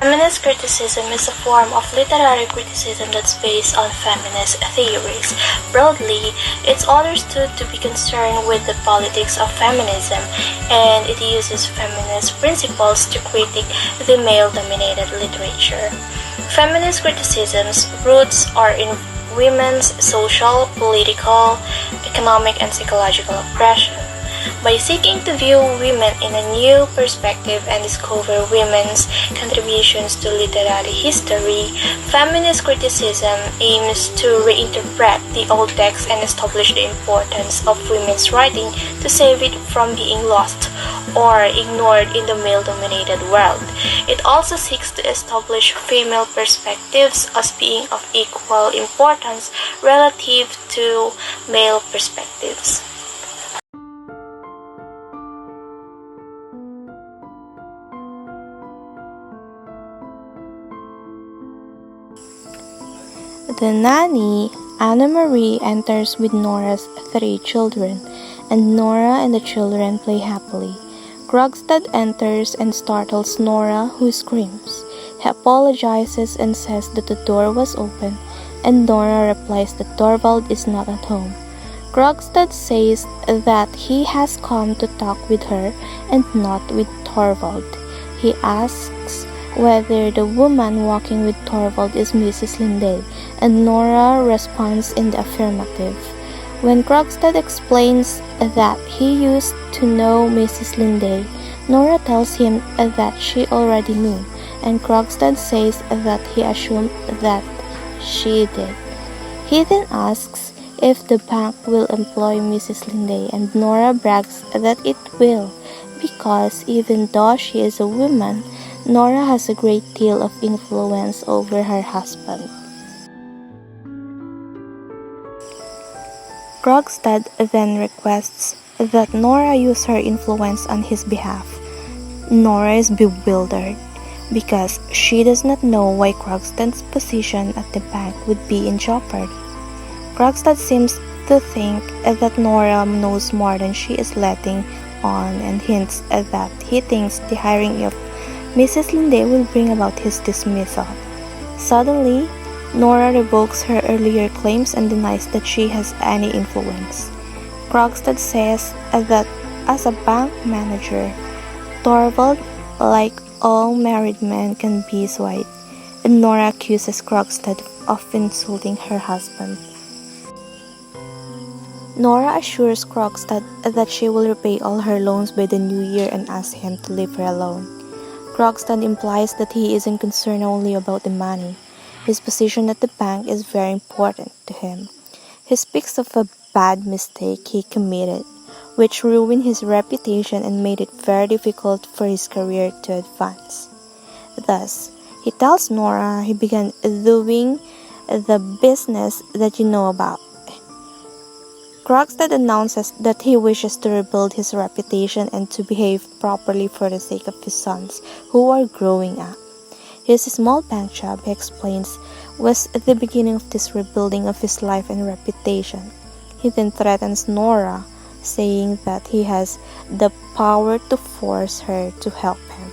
Feminist criticism is a form of literary criticism that's based on feminist theories. Broadly, it's understood to be concerned with the politics of feminism, and it uses feminist principles to critique the male-dominated literature. Feminist criticism's roots are in women's social, political, economic, and psychological oppression. By seeking to view women in a new perspective and discover women's contributions to literary history, feminist criticism aims to reinterpret the old text and establish the importance of women's writing to save it from being lost or ignored in the male-dominated world. It also seeks to establish female perspectives as being of equal importance relative to male perspectives. The nanny, Anna Marie, enters with Nora's 3 children, and Nora and the children play happily. Krogstad enters and startles Nora, who screams. He apologizes and says that the door was open, and Nora replies that Torvald is not at home. Krogstad says that he has come to talk with her and not with Torvald. He asks whether the woman walking with Torvald is Mrs. Lindell, and Nora responds in the affirmative. When Krogstad explains that he used to know Mrs. Lindell, Nora tells him that she already knew, and Krogstad says that he assumed that she did. He then asks if the bank will employ Mrs. Lindell, and Nora brags that it will, because even though she is a woman, Nora has a great deal of influence over her husband. Krogstad then requests that Nora use her influence on his behalf. Nora is bewildered because she does not know why Krogstad's position at the bank would be in jeopardy. Krogstad seems to think that Nora knows more than she is letting on and hints that he thinks the hiring of Mrs. Linde will bring about his dismissal. Suddenly, Nora revokes her earlier claims and denies that she has any influence. Krogstad says that as a bank manager, Torvald, like all married men, can be swayed, and Nora accuses Krogstad of insulting her husband. Nora assures Krogstad that she will repay all her loans by the new year and asks him to leave her alone. Krogstad implies that he isn't concerned only about the money. His position at the bank is very important to him. He speaks of a bad mistake he committed, which ruined his reputation and made it very difficult for his career to advance. Thus, he tells Nora he began doing the business that you know about. Krogstad announces that he wishes to rebuild his reputation and to behave properly for the sake of his sons, who are growing up. His small bank job, he explains, was the beginning of this rebuilding of his life and reputation. He then threatens Nora, saying that he has the power to force her to help him.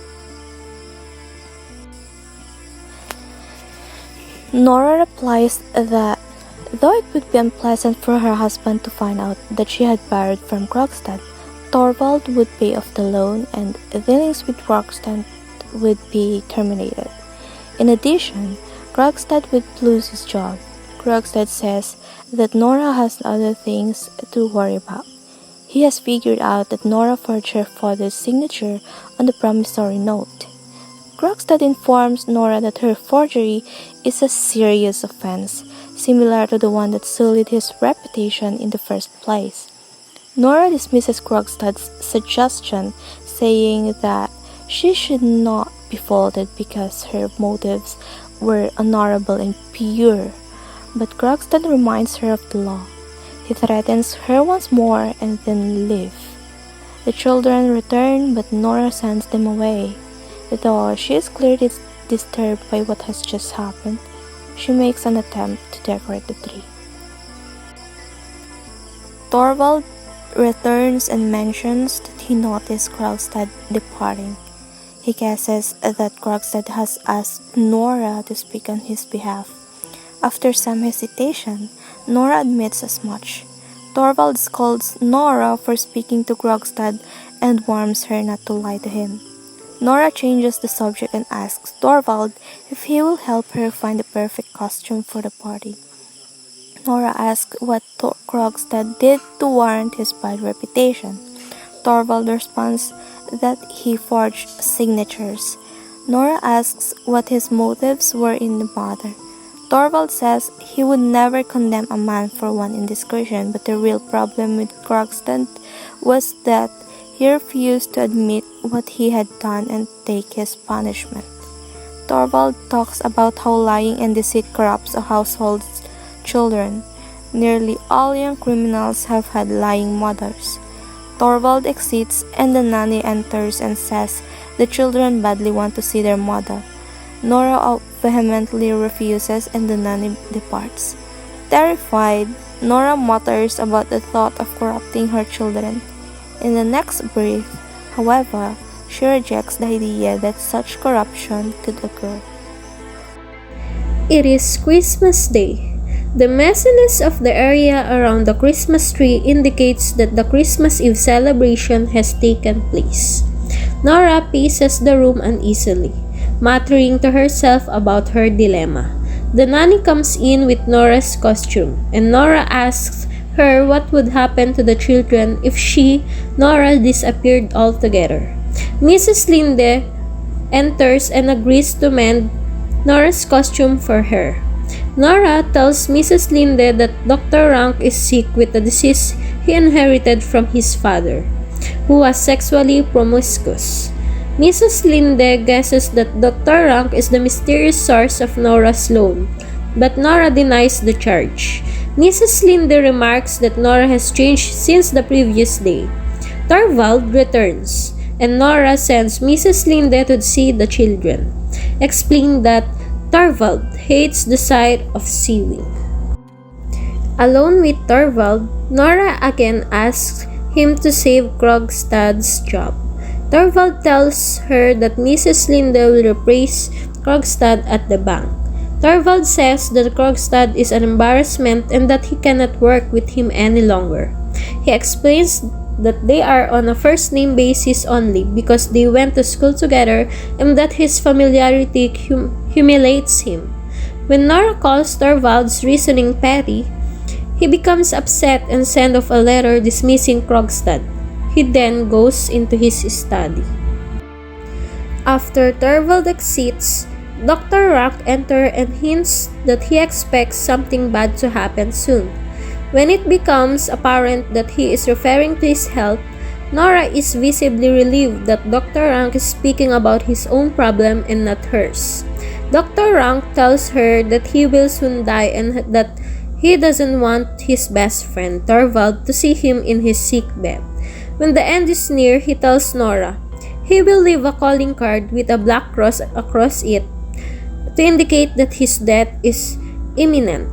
Nora replies that though it would be unpleasant for her husband to find out that she had borrowed from Krogstad, Torvald would pay off the loan and dealings with Krogstad would be terminated. In addition, Krogstad would lose his job. Krogstad says that Nora has other things to worry about. He has figured out that Nora forged her father's signature on the promissory note. Krogstad informs Nora that her forgery is a serious offense, similar to the one that sullied his reputation in the first place. Nora dismisses Krogstad's suggestion, saying that she should not be faulted because her motives were honorable and pure. But Krogstad reminds her of the law. He threatens her once more and then leaves. The children return, but Nora sends them away. Though she is clearly disturbed by what has just happened, she makes an attempt to decorate the tree. Torvald returns and mentions that he noticed Krogstad departing. He guesses that Krogstad has asked Nora to speak on his behalf. After some hesitation, Nora admits as much. Torvald scolds Nora for speaking to Krogstad and warns her not to lie to him. Nora changes the subject and asks Torvald if he will help her find the perfect costume for the party. Nora asks what Krogstad did to warrant his bad reputation. Torvald responds that he forged signatures. Nora asks what his motives were in the matter. Torvald says he would never condemn a man for one indiscretion, but the real problem with Krogstad was that he refused to admit what he had done and take his punishment. Torvald talks about how lying and deceit corrupts a household's children. Nearly all young criminals have had lying mothers. Torvald exits and the nanny enters and says the children badly want to see their mother. Nora vehemently refuses and the nanny departs. Terrified, Nora mutters about the thought of corrupting her children. In the next brief, however, she rejects the idea that such corruption could occur. It is Christmas Day. The messiness of the area around the Christmas tree indicates that the Christmas Eve celebration has taken place. Nora paces the room uneasily, muttering to herself about her dilemma. The nanny comes in with Nora's costume, and Nora asks her what would happen to the children if Nora, disappeared altogether. Mrs. Linde enters and agrees to mend Nora's costume for her. Nora tells Mrs. Linde that Dr. Rank is sick with a disease he inherited from his father, who was sexually promiscuous. Mrs. Linde guesses that Dr. Rank is the mysterious source of Nora's loan, but Nora denies the charge. Mrs. Linde remarks that Nora has changed since the previous day. Torvald returns, and Nora sends Mrs. Linde to see the children, explaining that Torvald hates the sight of sewing. Alone with Torvald, Nora again asks him to save Krogstad's job. Torvald tells her that Mrs. Linde will replace Krogstad at the bank. Torvald says that Krogstad is an embarrassment and that he cannot work with him any longer. He explains that they are on a first-name basis only because they went to school together and that his familiarity humiliates him. When Nora calls Torvald's reasoning petty, he becomes upset and sends off a letter dismissing Krogstad. He then goes into his study. After Torvald exits, Dr. Rock enters and hints that he expects something bad to happen soon. When it becomes apparent that he is referring to his health, Nora is visibly relieved that Dr. Rank is speaking about his own problem and not hers. Dr. Rank tells her that he will soon die and that he doesn't want his best friend, Torvald, to see him in his sick bed. When the end is near, he tells Nora he will leave a calling card with a black cross across it to indicate that his death is imminent.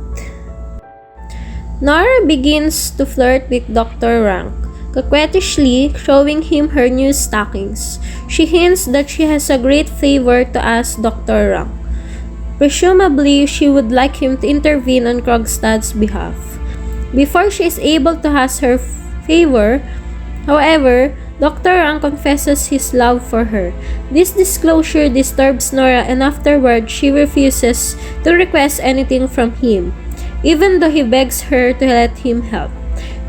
Nora begins to flirt with Dr. Rank, coquettishly showing him her new stockings. She hints that she has a great favor to ask Dr. Rank. Presumably, she would like him to intervene on Krogstad's behalf. Before she is able to ask her favor, however, Dr. Rank confesses his love for her. This disclosure disturbs Nora and afterward she refuses to request anything from him, even though he begs her to let him help.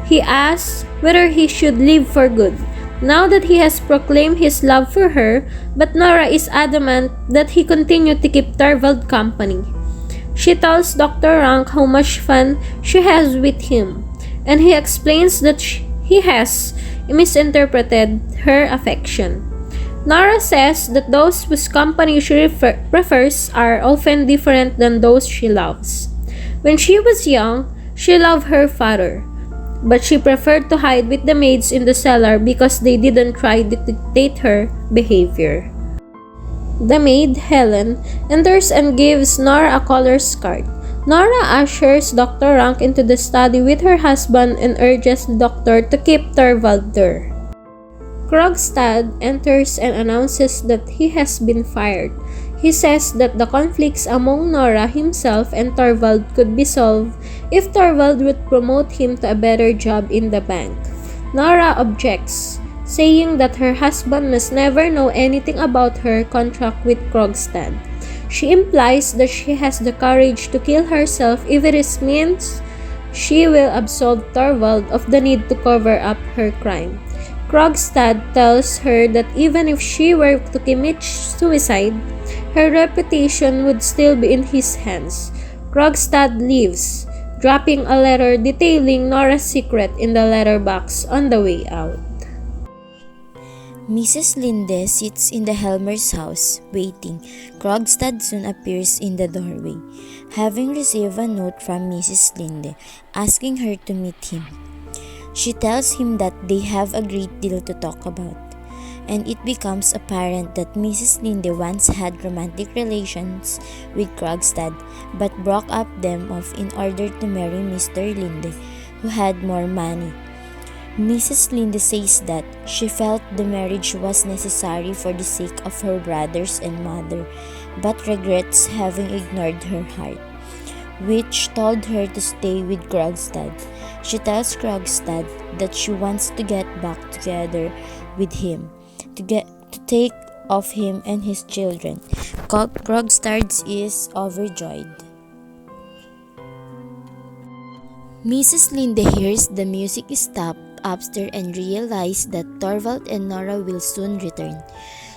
He asks whether he should leave for good, now that he has proclaimed his love for her, but Nora is adamant that he continue to keep Torvald company. She tells Dr. Rank how much fun she has with him, and he explains that he has misinterpreted her affection. Nora says that those whose company she prefers are often different than those she loves. When she was young, she loved her father, but she preferred to hide with the maids in the cellar because they didn't try to dictate her behavior. The maid, Helen, enters and gives Nora a caller's card. Nora ushers Dr. Rank into the study with her husband and urges the doctor to keep Torvald there. Krogstad enters and announces that he has been fired. He says that the conflicts among Nora himself and Torvald could be solved if Torvald would promote him to a better job in the bank. Nora objects, saying that her husband must never know anything about her contract with Krogstad. She implies that she has the courage to kill herself if it means she will absolve Torvald of the need to cover up her crime. Krogstad tells her that even if she were to commit suicide, her reputation would still be in his hands. Krogstad leaves, dropping a letter detailing Nora's secret in the letterbox on the way out. Mrs. Linde sits in the Helmer's house, waiting. Krogstad soon appears in the doorway, having received a note from Mrs. Linde asking her to meet him. She tells him that they have a great deal to talk about, and it becomes apparent that Mrs. Linde once had romantic relations with Krogstad but broke up them off in order to marry Mr. Linde, who had more money. Mrs. Linde says that she felt the marriage was necessary for the sake of her brothers and mother, but regrets having ignored her heart, which told her to stay with Krogstad. She tells Krogstad that she wants to get back together with him, to take of him and his children. Krogstad is overjoyed. Mrs. Linde hears the music stop upstairs and realizes that Torvald and Nora will soon return.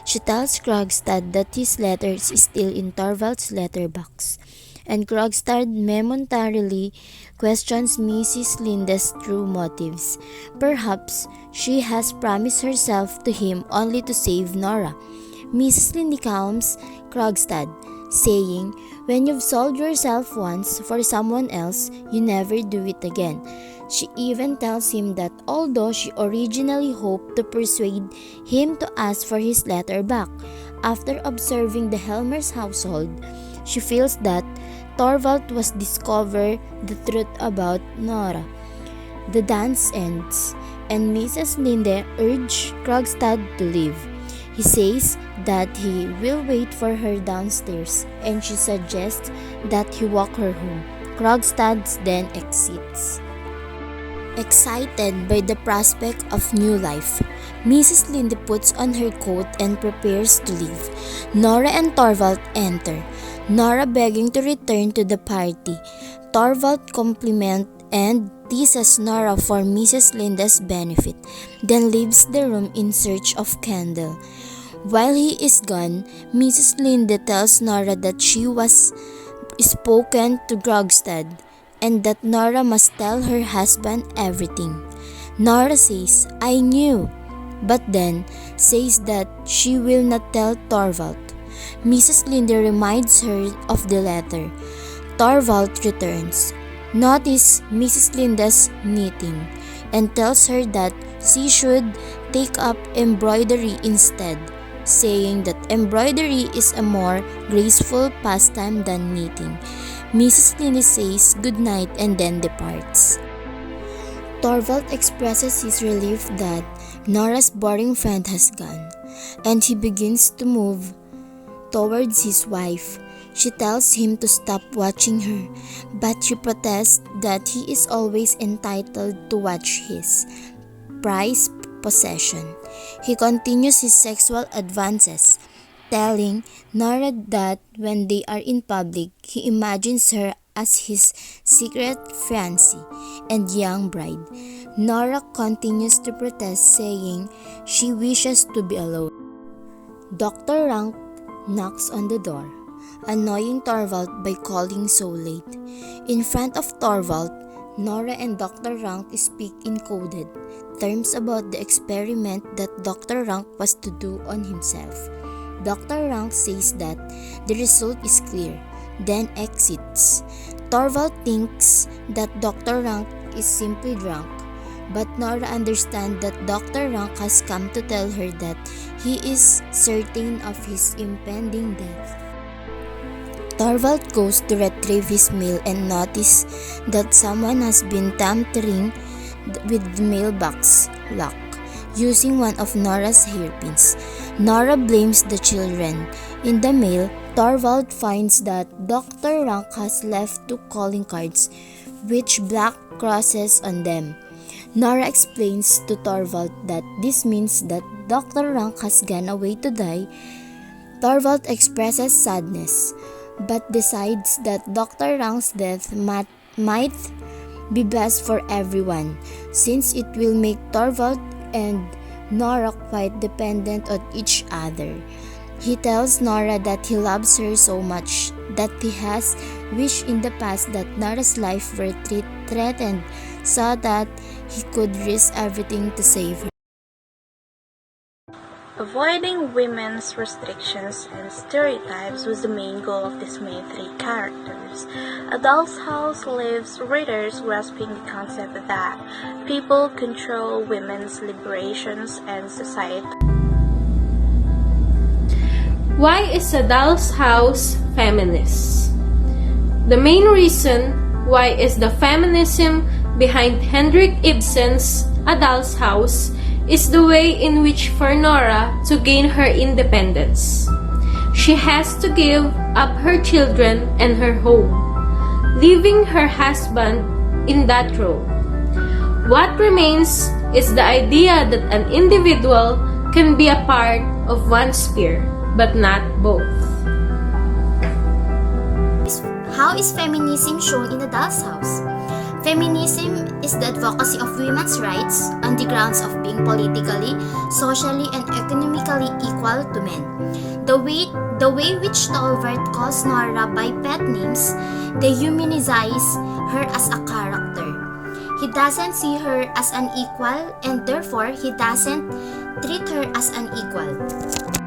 She tells Krogstad that his letters is still in Torvald's letterbox, and Krogstad momentarily questions Mrs. Linde's true motives. Perhaps she has promised herself to him only to save Nora. Mrs. Linde calms Krogstad, saying, "When you've sold yourself once for someone else, you never do it again." She even tells him that although she originally hoped to persuade him to ask for his letter back, after observing the Helmer's household, she feels that Torvald was discover the truth about Nora. The dance ends, and Mrs. Linde urges Krogstad to leave. He says that he will wait for her downstairs, and she suggests that he walk her home. Krogstad then exits. Excited by the prospect of new life, Mrs. Linde puts on her coat and prepares to leave. Nora and Torvald enter, Nora begging to return to the party. Torvald compliments and teases Nora for Mrs. Linde's benefit, then leaves the room in search of candle. While he is gone, Mrs. Linde tells Nora that she was spoken to Krogstad, and that Nora must tell her husband everything. Nora says, "I knew," but then says that she will not tell Torvald. Mrs. Linde reminds her of the letter. Torvald returns, notices Mrs. Linde's knitting, and tells her that she should take up embroidery instead, saying that embroidery is a more graceful pastime than knitting. Mrs. Linde says goodnight and then departs. Torvald expresses his relief that Nora's boring friend has gone, and he begins to move towards his wife. She tells him to stop watching her, but she protests that he is always entitled to watch his prized possession. He continues his sexual advances, telling Nora that when they are in public, he imagines her as his secret fiancée and young bride. Nora continues to protest, saying she wishes to be alone. Dr. Rank knocks on the door, annoying Torvald by calling so late. In front of Torvald, Nora and Dr. Rank speak in coded terms about the experiment that Dr. Rank was to do on himself. Dr. Rank says that the result is clear, then exits. Torvald thinks that Dr. Rank is simply drunk, but Nora understands that Dr. Rank has come to tell her that he is certain of his impending death. Torvald goes to retrieve his mail and notices that someone has been tampering with the mailbox lock. using one of Nora's hairpins. Nora blames the children. In the mail, Torvald finds that Dr. Rank has left 2 calling cards with black crosses on them. Nora explains to Torvald that this means that Dr. Rank has gone away to die. Torvald expresses sadness, but decides that Dr. Rank's death might be best for everyone, since it will make Torvald and Nora quite dependent on each other. He tells Nora that he loves her so much that he has wished in the past that Nora's life were threatened so that he could risk everything to save her. Avoiding women's restrictions and stereotypes was the main goal of these main 3 characters. A Doll's House leaves readers grasping the concept that people control women's liberations and society. Why is A Doll's House feminist? The main reason why is the feminism behind Henrik Ibsen's A Doll's House is the way in which for Nora to gain her independence. She has to give up her children and her home, leaving her husband in that role. What remains is the idea that an individual can be a part of one sphere, but not both. How is feminism shown in A Doll's House? Feminism is the advocacy of women's rights on the grounds of being politically, socially, and economically equal to men. The way which Torvald calls Nora by pet names dehumanizes her as a character. He doesn't see her as an equal, and therefore he doesn't treat her as an equal.